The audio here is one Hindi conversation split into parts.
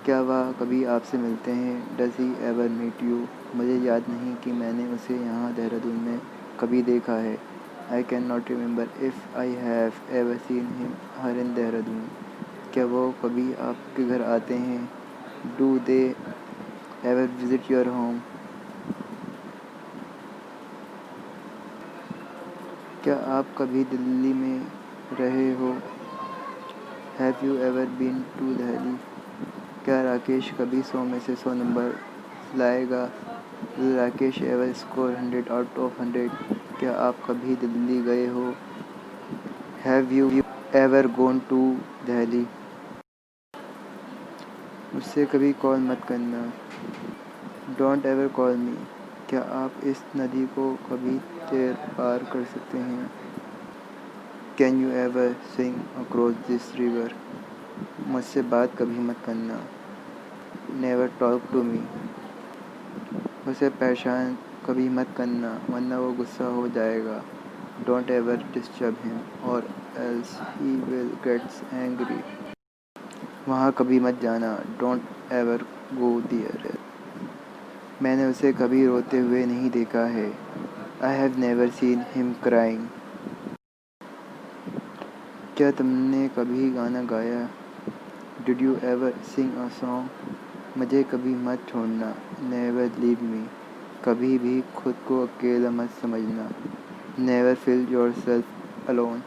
क्या वह कभी आपसे मिलते हैं? Does he ever meet you? मुझे याद नहीं कि मैंने उसे यहाँ देहरादून में कभी देखा है। I can not remember if I have ever seen him her in Dehradun. क्या वो कभी आपके घर आते हैं? Do they ever visit your home? क्या आप कभी दिल्ली में रहे हो? Have you ever been to Delhi? क्या राकेश कभी 100 में से 100 नंबर लाएगा? Will Rakesh ever score 100 out of 100? क्या आप कभी दिल्ली गए हो? Have you ever gone to Delhi? मुझसे कभी कॉल मत करना। डोंट एवर कॉल मी। क्या आप इस नदी को कभी तैर पार कर सकते हैं? Can you ever swim across this river? मुझसे बात कभी मत करना। Never talk to me. उसे परेशान कभी मत करना वरना वो गुस्सा हो जाएगा। डोंट एवर डिस्टर्ब हिम और else he will gets angry. वहाँ कभी मत जाना। Don't ever go there. मैंने उसे कभी रोते हुए नहीं देखा है। I have never seen him crying. क्या तुमने कभी गाना गाया? Did you ever sing a song? मुझे कभी मत छोड़ना। Never leave me. कभी भी खुद को अकेला मत समझना। Never feel yourself alone.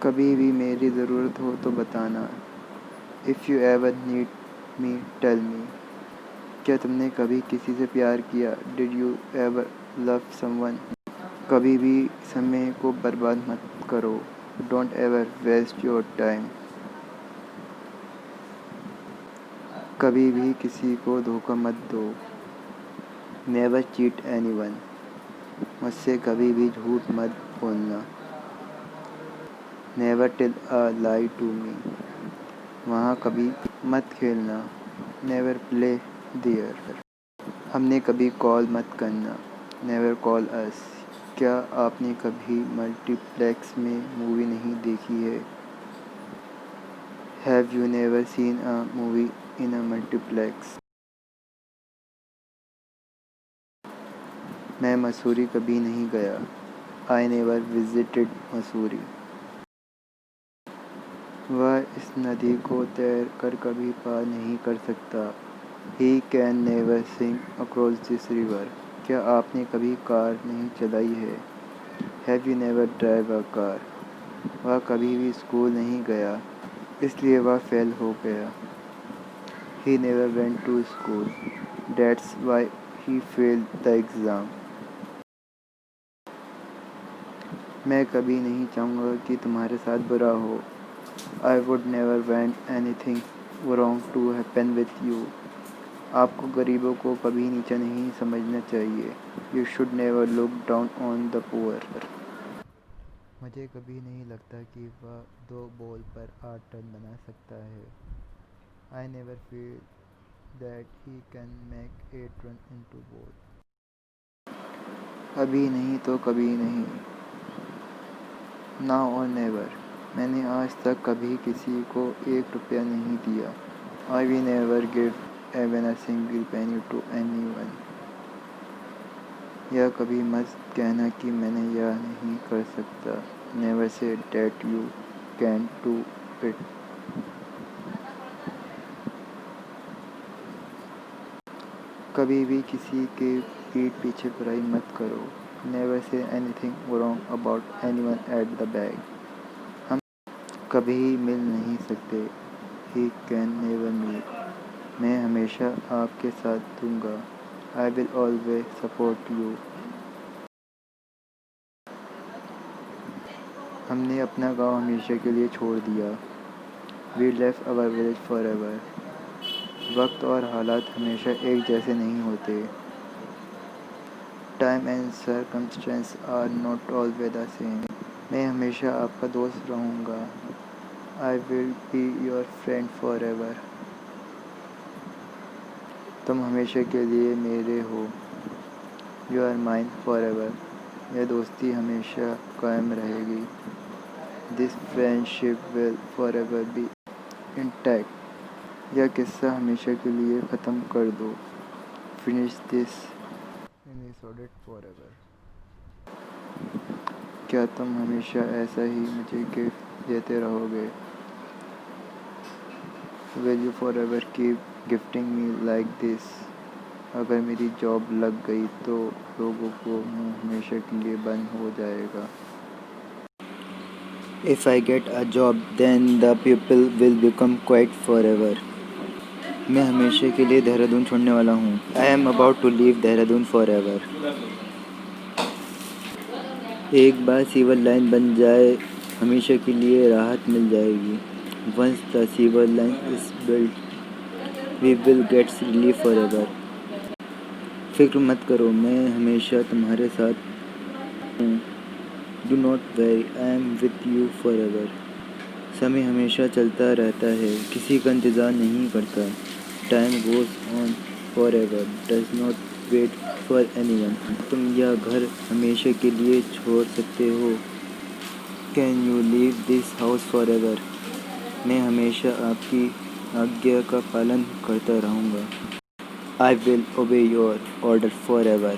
कभी भी मेरी ज़रूरत हो तो बताना। If you ever need me tell me. क्या तुमने कभी किसी से प्यार किया? Did you ever love someone? कभी भी समय को बर्बाद मत करो। Don't ever waste your time. कभी भी किसी को धोखा मत दो। Never cheat anyone. मुझसे कभी भी झूठ मत बोलना। Never tell a lie to me. वहाँ कभी मत खेलना। Never play there. हमने कभी कॉल मत करना। नेवर कॉल अस। क्या आपने कभी मल्टीप्लेक्स में मूवी नहीं देखी है? Have you never seen a movie in a multiplex? मैं मसूरी कभी नहीं गया। I never visited Mussoorie. वह इस नदी को तैर कर कभी पार नहीं कर सकता। ही can never swim across this river. क्या आपने कभी कार नहीं चलाई है? Have you never drive a car? वह कभी भी स्कूल नहीं गया इसलिए वह फेल हो गया। He never went to school that's why he failed the exam. मैं कभी नहीं चाहूँगा कि तुम्हारे साथ बुरा हो। I would never want anything wrong to happen with you. आपको गरीबों को कभी नीचा नहीं समझना चाहिए। You should never look down on the poor. मुझे कभी नहीं लगता कि वह 2 बॉल पर 8 रन बना सकता है। I never feel that he can make 8 run in 2 ball. अभी नहीं तो कभी नहीं। नाउ और नेवर। मैंने आज तक कभी किसी को 1 रुपया नहीं दिया। I will never give even a single penny to anyone. यह कभी मत कहना कि मैंने यह नहीं कर सकता। Never say that you can do it. कभी भी किसी के पीठ पीछे बुराई मत करो। Never say anything wrong about anyone at the back. हम कभी मिल नहीं सकते। He can never meet. मैं हमेशा आपके साथ दूंगा। I will always support you. हमने अपना गांव हमेशा के लिए छोड़ दिया। We left our village forever. वक्त और हालात हमेशा एक जैसे नहीं होते। Time and circumstance are not always the same. मैं हमेशा आपका दोस्त रहूँगा। I will be your friend for ever. तुम हमेशा के लिए मेरे हो। You are mine forever. यह दोस्ती हमेशा कायम रहेगी। This friendship will forever be intact. यह किस्सा हमेशा के लिए ख़त्म कर दो। Finish this episode forever. क्या तुम हमेशा ऐसा ही मुझे गिफ्ट देते रहोगे? Will you forever keep gifting me like this? अगर मेरी जॉब लग गई तो लोगों को मुँह हमेशा के लिए बंद हो जाएगा। If I get a job, then the people will become quiet forever. मैं हमेशा के लिए देहरादून छोड़ने वाला हूँ। I am about to leave Dehradun forever. एक बार सीवर लाइन बन जाए हमेशा के लिए राहत मिल जाएगी। Once the sewer line is built, we will get relief forever. फिक्र मत करो, मैं हमेशा तुम्हारे साथ हूँ। Do not worry, I am with you forever. समय हमेशा चलता रहता है, किसी का इंतज़ार नहीं करता। Time goes on forever, does not wait for anyone. तुम यह घर हमेशा के लिए छोड़ सकते हो। Can you leave this house forever? मैं हमेशा आपकी आज्ञा का पालन करता रहूँगा। I will obey your order forever.